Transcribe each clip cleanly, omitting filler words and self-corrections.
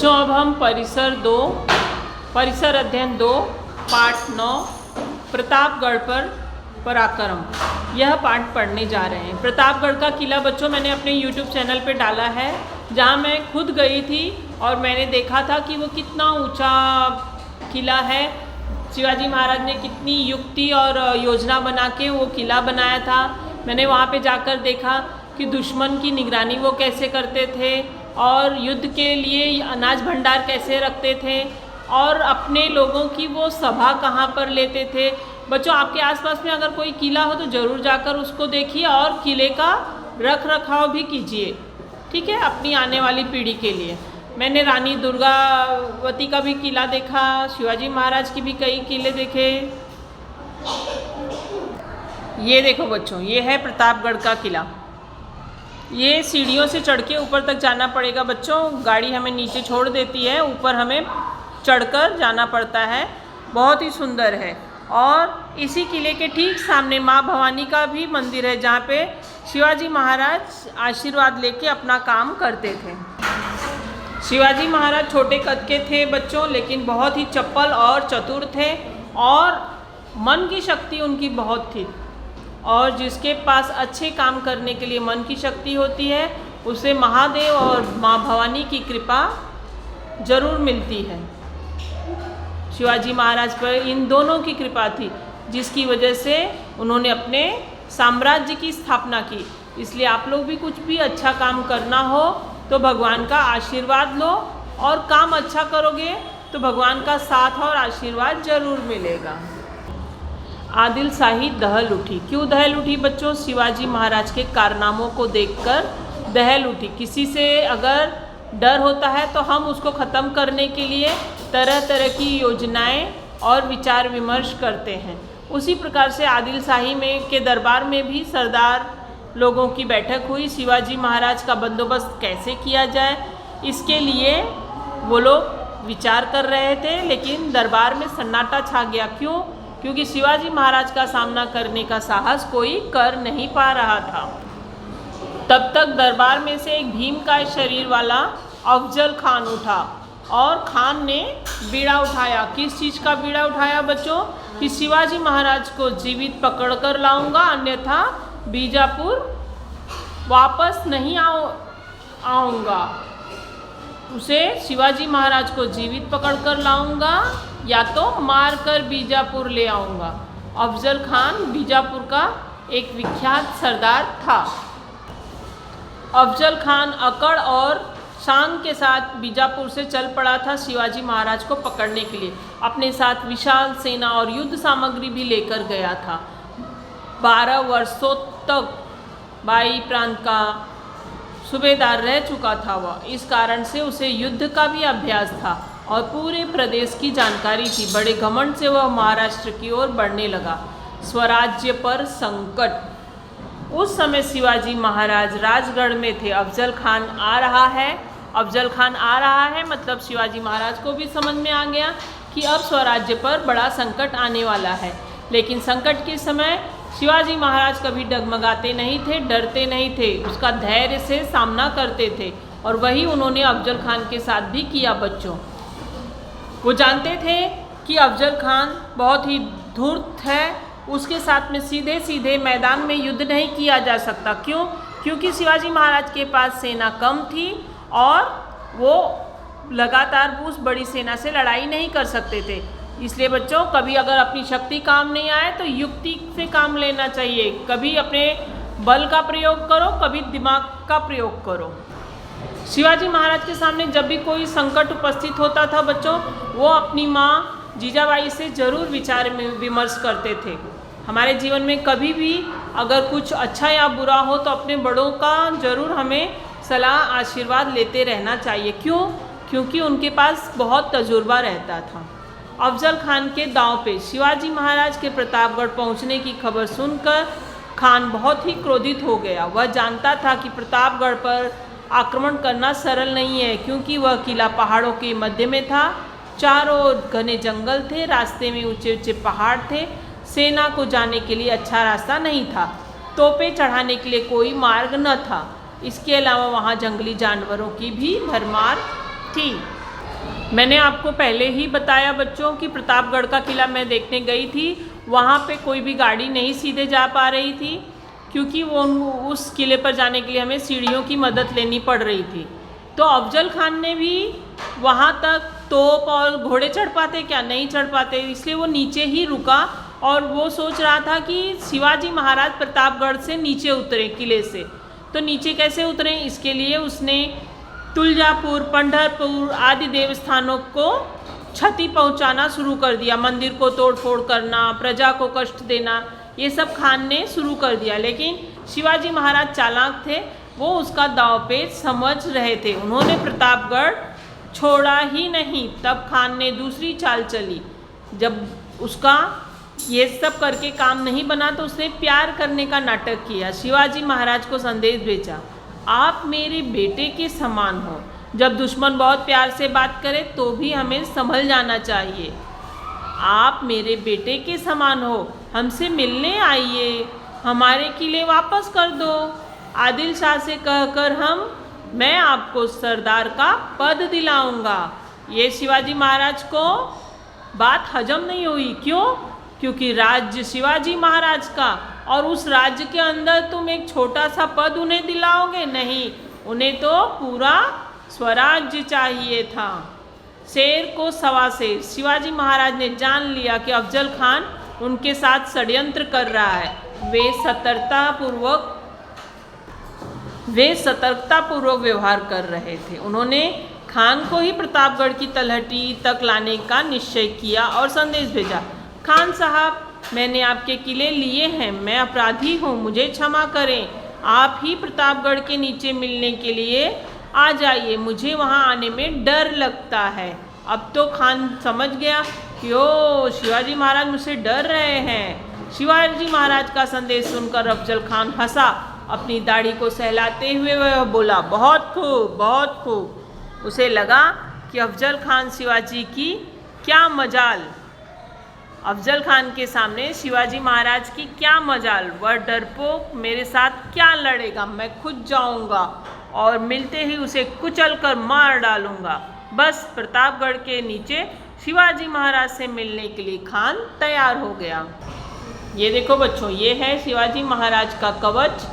जो अब हम परिसर अध्ययन 2 पाठ 9 प्रतापगढ़ पर पराक्रम, यह पाठ पढ़ने जा रहे हैं। प्रतापगढ़ का किला बच्चों मैंने अपने YouTube चैनल पे डाला है, जहाँ मैं खुद गई थी और मैंने देखा था कि वो कितना ऊंचा किला है। शिवाजी महाराज ने कितनी युक्ति और योजना बना के वो किला बनाया था। मैंने वहाँ पे जाकर देखा कि दुश्मन की निगरानी वो कैसे करते थे और युद्ध के लिए अनाज भंडार कैसे रखते थे और अपने लोगों की वो सभा कहाँ पर लेते थे। बच्चों, आपके आसपास में अगर कोई किला हो तो ज़रूर जाकर उसको देखिए और किले का रख रखाव भी कीजिए, ठीक है, अपनी आने वाली पीढ़ी के लिए। मैंने रानी दुर्गावती का भी किला देखा, शिवाजी महाराज की भी कई किले देखे। ये देखो बच्चों, ये है प्रतापगढ़ का किला। ये सीढ़ियों से चढ़ के ऊपर तक जाना पड़ेगा बच्चों। गाड़ी हमें नीचे छोड़ देती है, ऊपर हमें चढ़कर जाना पड़ता है। बहुत ही सुंदर है। और इसी किले के ठीक सामने माँ भवानी का भी मंदिर है, जहाँ पे शिवाजी महाराज आशीर्वाद लेके अपना काम करते थे। शिवाजी महाराज छोटे कद के थे बच्चों, लेकिन बहुत ही चपल और चतुर थे और मन की शक्ति उनकी बहुत थी। और जिसके पास अच्छे काम करने के लिए मन की शक्ति होती है, उसे महादेव और माँ भवानी की कृपा जरूर मिलती है। शिवाजी महाराज पर इन दोनों की कृपा थी, जिसकी वजह से उन्होंने अपने साम्राज्य की स्थापना की। इसलिए आप लोग भी कुछ भी अच्छा काम करना हो तो भगवान का आशीर्वाद लो, और काम अच्छा करोगे तो भगवान का साथ और आशीर्वाद जरूर मिलेगा। आदिल शाही दहल उठी। क्यों दहल उठी बच्चों? शिवाजी महाराज के कारनामों को देखकर दहल उठी। किसी से अगर डर होता है तो हम उसको ख़त्म करने के लिए तरह तरह की योजनाएं और विचार विमर्श करते हैं। उसी प्रकार से आदिल शाही के दरबार में भी सरदार लोगों की बैठक हुई। शिवाजी महाराज का बंदोबस्त कैसे किया जाए, इसके लिए वो लोग विचार कर रहे थे, लेकिन दरबार में सन्नाटा छा गया। क्यों? क्योंकि शिवाजी महाराज का सामना करने का साहस कोई कर नहीं पा रहा था। तब तक दरबार में से एक भीम का शरीर वाला अफजल खान उठा और खान ने बीड़ा उठाया। किस चीज़ का बीड़ा उठाया बच्चों? कि शिवाजी महाराज को जीवित पकड़ कर लाऊंगा, अन्यथा बीजापुर वापस नहीं आऊँगा। उसे शिवाजी महाराज को जीवित पकड़ कर लाऊंगा या तो मार कर बीजापुर ले आऊँगा। अफजल खान बीजापुर का एक विख्यात सरदार था। अफजल खान अकड़ और शान के साथ बीजापुर से चल पड़ा था शिवाजी महाराज को पकड़ने के लिए। अपने साथ विशाल सेना और युद्ध सामग्री भी लेकर गया था। 12 वर्षों तक बाई प्रांत का सूबेदार रह चुका था वह। इस कारण से उसे युद्ध का भी अभ्यास था और पूरे प्रदेश की जानकारी थी। बड़े घमंड से वह महाराष्ट्र की ओर बढ़ने लगा। स्वराज्य पर संकट। उस समय शिवाजी महाराज राजगढ़ में थे। अफजल खान आ रहा है। अफजल खान आ रहा है मतलब शिवाजी महाराज को भी समझ में आ गया कि अब स्वराज्य पर बड़ा संकट आने वाला है। लेकिन संकट के समय शिवाजी महाराज कभी डगमगाते नहीं थे, डरते नहीं थे, उसका धैर्य से सामना करते थे। और वही उन्होंने अफजल खान के साथ भी किया बच्चों। वो जानते थे कि अफजल खान बहुत ही धूर्त है, उसके साथ में सीधे सीधे मैदान में युद्ध नहीं किया जा सकता। क्यों? क्योंकि शिवाजी महाराज के पास सेना कम थी और वो लगातार उस बड़ी सेना से लड़ाई नहीं कर सकते थे। इसलिए बच्चों, कभी अगर अपनी शक्ति काम नहीं आए तो युक्ति से काम लेना चाहिए। कभी अपने बल का प्रयोग करो, कभी दिमाग का प्रयोग करो। शिवाजी महाराज के सामने जब भी कोई संकट उपस्थित होता था बच्चों, वो अपनी माँ जीजाबाई से जरूर विचार विमर्श करते थे। हमारे जीवन में कभी भी अगर कुछ अच्छा या बुरा हो तो अपने बड़ों का जरूर हमें सलाह आशीर्वाद लेते रहना चाहिए। क्यों? क्योंकि उनके पास बहुत तजुर्बा रहता था। अफजल खान के दांव पे शिवाजी महाराज के प्रतापगढ़ पहुंचने की खबर सुनकर खान बहुत ही क्रोधित हो गया। वह जानता था कि प्रतापगढ़ पर आक्रमण करना सरल नहीं है, क्योंकि वह किला पहाड़ों के मध्य में था। चारों ओर घने जंगल थे, रास्ते में ऊंचे ऊंचे पहाड़ थे। सेना को जाने के लिए अच्छा रास्ता नहीं था। तोपें चढ़ाने के लिए कोई मार्ग न था। इसके अलावा वहाँ जंगली जानवरों की भी भरमार थी। मैंने आपको पहले ही बताया बच्चों कि प्रतापगढ़ का किला मैं देखने गई थी, वहाँ पे कोई भी गाड़ी नहीं सीधे जा पा रही थी, क्योंकि वो उस किले पर जाने के लिए हमें सीढ़ियों की मदद लेनी पड़ रही थी। तो अफजल खान ने भी वहाँ तक तोप और घोड़े चढ़ पाते क्या? नहीं चढ़ पाते, इसलिए वो नीचे ही रुका और वो सोच रहा था कि शिवाजी महाराज प्रतापगढ़ से नीचे उतरे किले से। तो नीचे कैसे उतरे, इसके लिए उसने तुलजापुर, पंढरपुर आदि देवस्थानों को क्षति पहुंचाना शुरू कर दिया। मंदिर को तोड़फोड़ करना, प्रजा को कष्ट देना, ये सब खान ने शुरू कर दिया। लेकिन शिवाजी महाराज चालाक थे, वो उसका दांवपेच समझ रहे थे। उन्होंने प्रतापगढ़ छोड़ा ही नहीं। तब खान ने दूसरी चाल चली। जब उसका ये सब करके काम नहीं बना तो उसने प्यार करने का नाटक किया। शिवाजी महाराज को संदेश भेजा, आप मेरे बेटे के समान हो। जब दुश्मन बहुत प्यार से बात करे तो भी हमें संभल जाना चाहिए। आप मेरे बेटे के समान हो, हमसे मिलने आइए, हमारे किले वापस कर दो। आदिल शाह से कहकर मैं आपको सरदार का पद दिलाऊंगा। ये शिवाजी महाराज को बात हजम नहीं हुई। क्यों? क्योंकि राज्य शिवाजी महाराज का, और उस राज्य के अंदर तुम एक छोटा सा पद उन्हें दिलाओगे? नहीं, उन्हें तो पूरा स्वराज्य चाहिए था। शेर को सवा शेर। शिवाजी महाराज ने जान लिया कि अफजल खान उनके साथ षड्यंत्र कर रहा है। वे सतर्कतापूर्वक व्यवहार कर रहे थे। उन्होंने खान को ही प्रतापगढ़ की तलहटी तक लाने का निश्चय किया और संदेश भेजा, खान साहब, मैंने आपके किले लिए हैं, मैं अपराधी हूँ, मुझे क्षमा करें। आप ही प्रतापगढ़ के नीचे मिलने के लिए आ जाइए, मुझे वहाँ आने में डर लगता है। अब तो खान समझ गया कि ओ शिवाजी महाराज मुझसे डर रहे हैं। शिवाजी महाराज का संदेश सुनकर अफजल खान हंसा। अपनी दाढ़ी को सहलाते हुए वह बोला, बहुत खूब, बहुत खूब। उसे लगा कि अफजल खान शिवाजी की क्या मजाल, अफजल खान के सामने शिवाजी महाराज की क्या मजाल। वह डरपोक मेरे साथ क्या लड़ेगा, मैं खुद जाऊंगा और मिलते ही उसे कुचल कर मार डालूंगा। बस प्रतापगढ़ के नीचे शिवाजी महाराज से मिलने के लिए खान तैयार हो गया। ये देखो बच्चों, ये है शिवाजी महाराज का कवच,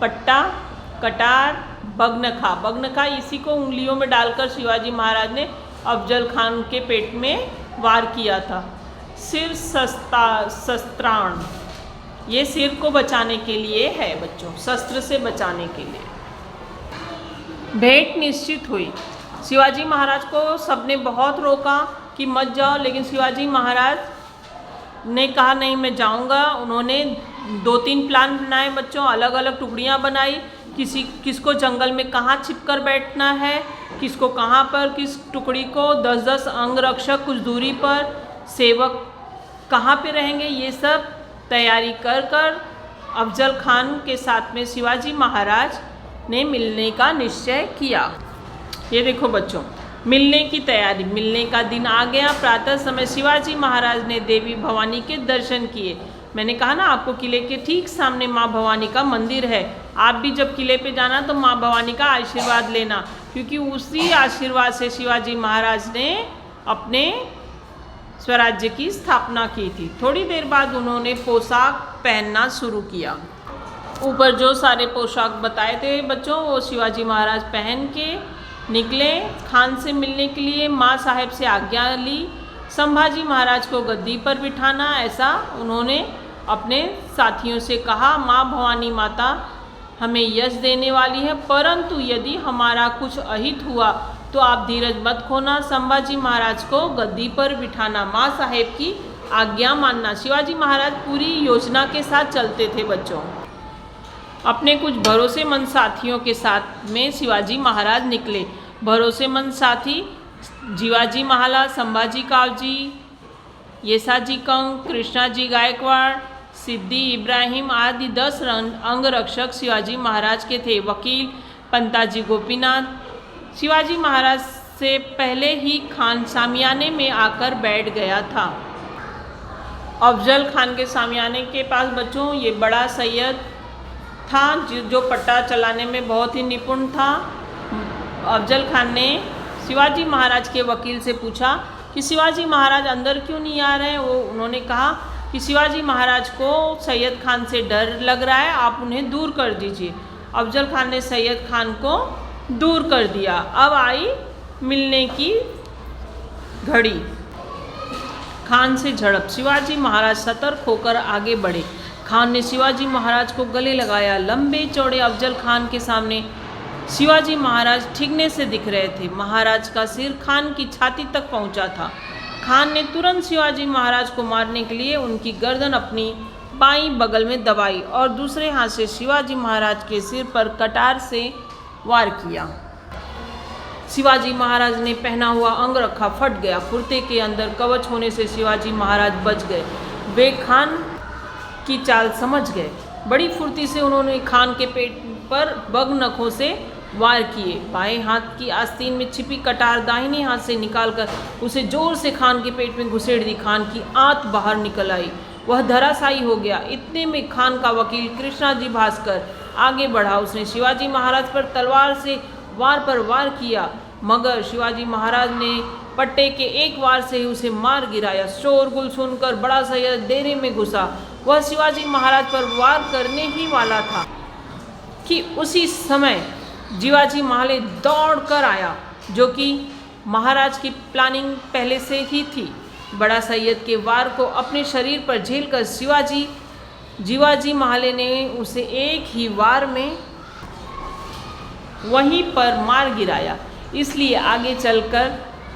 पट्टा, कटार, बग्नखा। बग्नखा इसी को उंगलियों में डालकर शिवाजी महाराज ने अफजल खान के पेट में वार किया था। सिर शस्त्राण, ये सिर को बचाने के लिए है बच्चों, शस्त्र से बचाने के लिए। भेंट निश्चित हुई। शिवाजी महाराज को सबने बहुत रोका कि मत जाओ, लेकिन शिवाजी महाराज ने कहा नहीं, मैं जाऊंगा। उन्होंने 2-3 प्लान बनाए बच्चों, अलग अलग टुकड़ियां बनाई। किसको जंगल में कहाँ छिपकर बैठना है, किसको कहाँ पर, किस टुकड़ी को 10-10 अंगरक्षक कुछ दूरी पर, सेवक कहाँ पे रहेंगे, ये सब तैयारी कर अफजल खान के साथ में शिवाजी महाराज ने मिलने का निश्चय किया। ये देखो बच्चों, मिलने की तैयारी। मिलने का दिन आ गया। प्रातः समय शिवाजी महाराज ने देवी भवानी के दर्शन किए। मैंने कहा ना आपको, किले के ठीक सामने माँ भवानी का मंदिर है। आप भी जब किले पे जाना तो माँ भवानी का आशीर्वाद लेना, क्योंकि उसी आशीर्वाद से शिवाजी महाराज ने अपने स्वराज्य की स्थापना की थी। थोड़ी देर बाद उन्होंने पोशाक पहनना शुरू किया। ऊपर जो सारे पोशाक बताए थे बच्चों, वो शिवाजी महाराज पहन के निकले खान से मिलने के लिए। माँ साहेब से आज्ञा ली संभाजी महाराज को गद्दी पर बिठाना, ऐसा उन्होंने अपने साथियों से कहा। माँ भवानी माता हमें यश देने वाली है, परंतु यदि हमारा कुछ अहित हुआ तो आप धीरज मत खोना, संभाजी महाराज को गद्दी पर बिठाना, माँ साहेब की आज्ञा मानना। शिवाजी महाराज पूरी योजना के साथ चलते थे बच्चों। अपने कुछ भरोसेमंद साथियों के साथ में शिवाजी महाराज निकले। भरोसेमंद साथी जीवाजी महाला, संभाजी कावजी, येसाजी कंग, कृष्णाजी गायकवाड़, सिद्दी इब्राहिम आदि 10 अंगरक्षक शिवाजी महाराज के थे। वकील पंताजी गोपीनाथ शिवाजी महाराज से पहले ही खान सामियाने में आकर बैठ गया था। अफजल खान के सामियाने के पास बच्चों ये बड़ा सैयद था जो पट्टा चलाने में बहुत ही निपुण था। अफजल खान ने शिवाजी महाराज के वकील से पूछा कि शिवाजी महाराज अंदर क्यों नहीं आ रहे हैं। उन्होंने कहा कि शिवाजी महाराज को सैयद खान से डर लग रहा है, आप उन्हें दूर कर दीजिए। अफजल खान ने सैयद खान को दूर कर दिया। अब आई मिलने की घड़ी। खान से झड़प। शिवाजी महाराज सतर्क होकर आगे बढ़े। खान ने शिवाजी महाराज को गले लगाया। लंबे चौड़े अफजल खान के सामने शिवाजी महाराज ठिकने से दिख रहे थे। महाराज का सिर खान की छाती तक पहुंचा था। खान ने तुरंत शिवाजी महाराज को मारने के लिए उनकी गर्दन अपनी बाईं बगल में दबाई और दूसरे हाथ से शिवाजी महाराज के सिर पर कटार से वार किया। शिवाजी महाराज ने पहना हुआ अंगरखा फट गया। कुर्ते के अंदर कवच होने से शिवाजी महाराज बच गए। वे खान की चाल समझ गए। बड़ी फुर्ती से उन्होंने खान के पेट पर बग नखों से वार किए। बाएं हाथ की आस्तीन में छिपी कटार दाहिने हाथ से निकालकर उसे जोर से खान के पेट में घुसेड़ दी। खान की आंत बाहर निकल आई। वह धराशायी हो गया। इतने में खान का वकील कृष्णाजी भास्कर आगे बढ़ा। उसने शिवाजी महाराज पर तलवार से वार पर वार किया, मगर शिवाजी महाराज ने पट्टे के एक वार से ही उसे मार गिराया। शोरगुल सुनकर बड़ा सैयद डेरे में घुसा। वह शिवाजी महाराज पर वार करने ही वाला था कि उसी समय जीवाजी महाले दौड़ कर आया, जो कि महाराज की प्लानिंग पहले से ही थी। बड़ा सैयद के वार को अपने शरीर पर झेलकर जीवाजी महाले ने उसे एक ही वार में वहीं पर मार गिराया। इसलिए आगे चलकर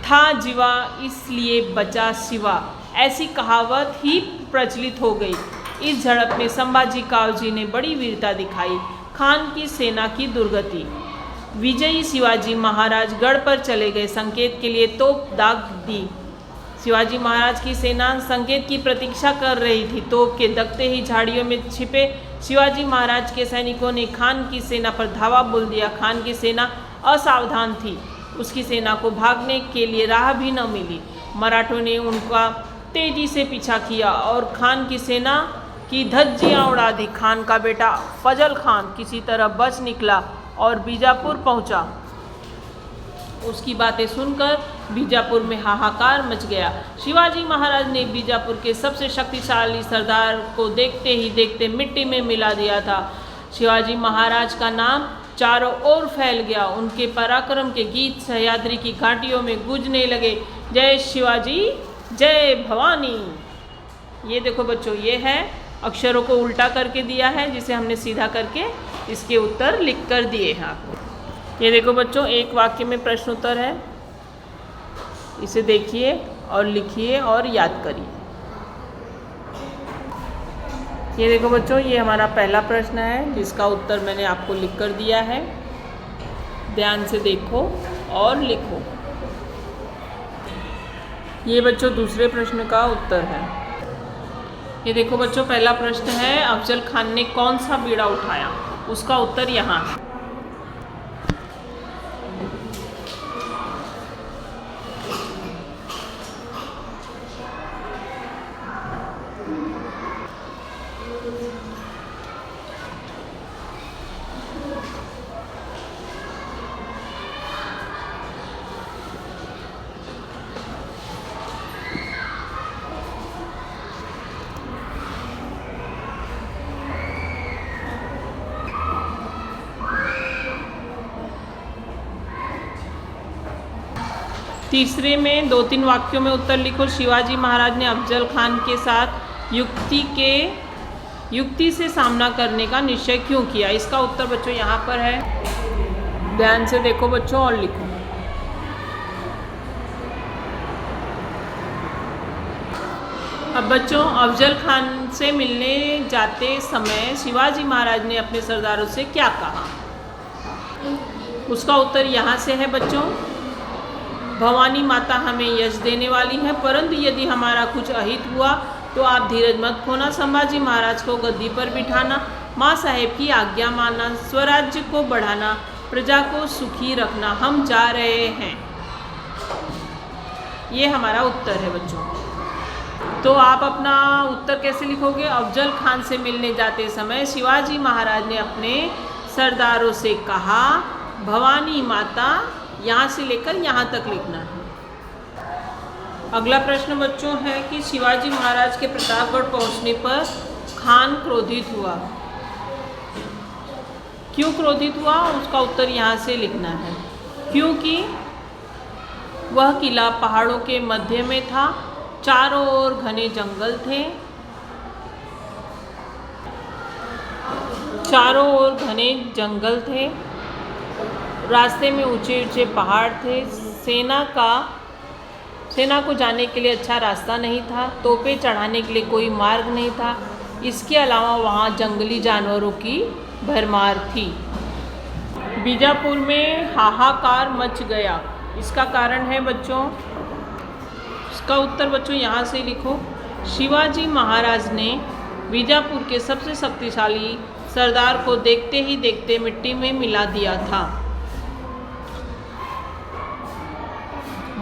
था जीवा इसलिए बचा शिवा, ऐसी कहावत ही प्रचलित हो गई। इस झड़प में संभाजी कावजी ने बड़ी वीरता दिखाई। खान की सेना की दुर्गति। विजयी शिवाजी महाराज गढ़ पर चले गए। संकेत के लिए तोप दाग दी। शिवाजी महाराज की सेना संकेत की प्रतीक्षा कर रही थी। तोप के दगते ही झाड़ियों में छिपे शिवाजी महाराज के सैनिकों ने खान की सेना पर धावा बोल दिया। खान की सेना असावधान थी। उसकी सेना को भागने के लिए राह भी न मिली। मराठों ने उनका तेजी से पीछा किया और खान की सेना की धज्जियां उड़ा दी। खान का बेटा फजल खान किसी तरह बच निकला और बीजापुर पहुंचा। उसकी बातें सुनकर बीजापुर में हाहाकार मच गया। शिवाजी महाराज ने बीजापुर के सबसे शक्तिशाली सरदार को देखते ही देखते मिट्टी में मिला दिया था। शिवाजी महाराज का नाम चारों ओर फैल गया। उनके पराक्रम के गीत सह्याद्री की घाटियों में गूंजने लगे। जय शिवाजी, जय भवानी। ये देखो बच्चों, ये है अक्षरों को उल्टा करके दिया है, जिसे हमने सीधा करके इसके उत्तर लिख कर दिए हैं आपको। ये देखो बच्चों, एक वाक्य में प्रश्न उत्तर है। इसे देखिए और लिखिए और याद करिए। ये देखो बच्चों, ये हमारा पहला प्रश्न है जिसका उत्तर मैंने आपको लिख कर दिया है। ध्यान से देखो और लिखो। ये बच्चों दूसरे प्रश्न का उत्तर है। ये देखो बच्चों, पहला प्रश्न है अफजल खान ने कौन सा बीड़ा उठाया, उसका उत्तर यहाँ है। तीसरे में 2-3 वाक्यों में उत्तर लिखो। शिवाजी महाराज ने अफजल खान के साथ युक्ति से सामना करने का निश्चय क्यों किया, इसका उत्तर बच्चों यहाँ पर है। ध्यान से देखो बच्चों और लिखो। अब बच्चों, अफजल खान से मिलने जाते समय शिवाजी महाराज ने अपने सरदारों से क्या कहा, उसका उत्तर यहाँ से है बच्चों। भवानी माता हमें यश देने वाली है, परंतु यदि हमारा कुछ अहित हुआ तो आप धीरज मत खोना, संभाजी महाराज को गद्दी पर बिठाना, माँ साहेब की आज्ञा मानना, स्वराज्य को बढ़ाना, प्रजा को सुखी रखना, हम जा रहे हैं। ये हमारा उत्तर है बच्चों। तो आप अपना उत्तर कैसे लिखोगे? अफजल खान से मिलने जाते समय शिवाजी महाराज ने अपने सरदारों से कहा, भवानी माता यहाँ से लेकर यहाँ तक लिखना है। अगला प्रश्न बच्चों है कि शिवाजी महाराज के प्रतापगढ़ पहुँचने पर खान क्रोधित हुआ। क्यों क्रोधित हुआ, उसका उत्तर यहाँ से लिखना है। क्योंकि वह किला पहाड़ों के मध्य में था, चारों ओर घने जंगल थे, चारों ओर घने जंगल थे, रास्ते में ऊंचे ऊंचे पहाड़ थे, सेना को जाने के लिए अच्छा रास्ता नहीं था, तोपें चढ़ाने के लिए कोई मार्ग नहीं था। इसके अलावा वहाँ जंगली जानवरों की भरमार थी। बीजापुर में हाहाकार मच गया, इसका कारण है बच्चों, इसका उत्तर बच्चों यहाँ से लिखो। शिवाजी महाराज ने बीजापुर के सबसे शक्तिशाली सरदार को देखते ही देखते मिट्टी में मिला दिया था।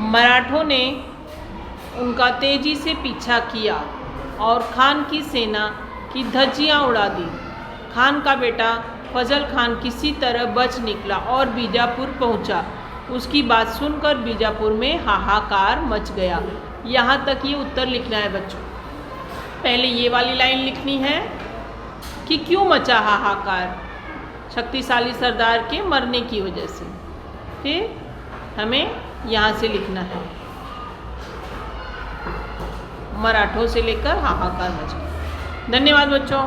मराठों ने उनका तेजी से पीछा किया और खान की सेना की धज्जियां उड़ा दी। खान का बेटा फजल खान किसी तरह बच निकला और बीजापुर पहुंचा। उसकी बात सुनकर बीजापुर में हाहाकार मच गया। यहाँ तक ये उत्तर लिखना है बच्चों। पहले ये वाली लाइन लिखनी है कि क्यों मचा हाहाकार, शक्तिशाली सरदार के मरने की वजह से। फिर हमें यहाँ से लिखना है, मराठों से लेकर हाहाकार मच गया। धन्यवाद बच्चों।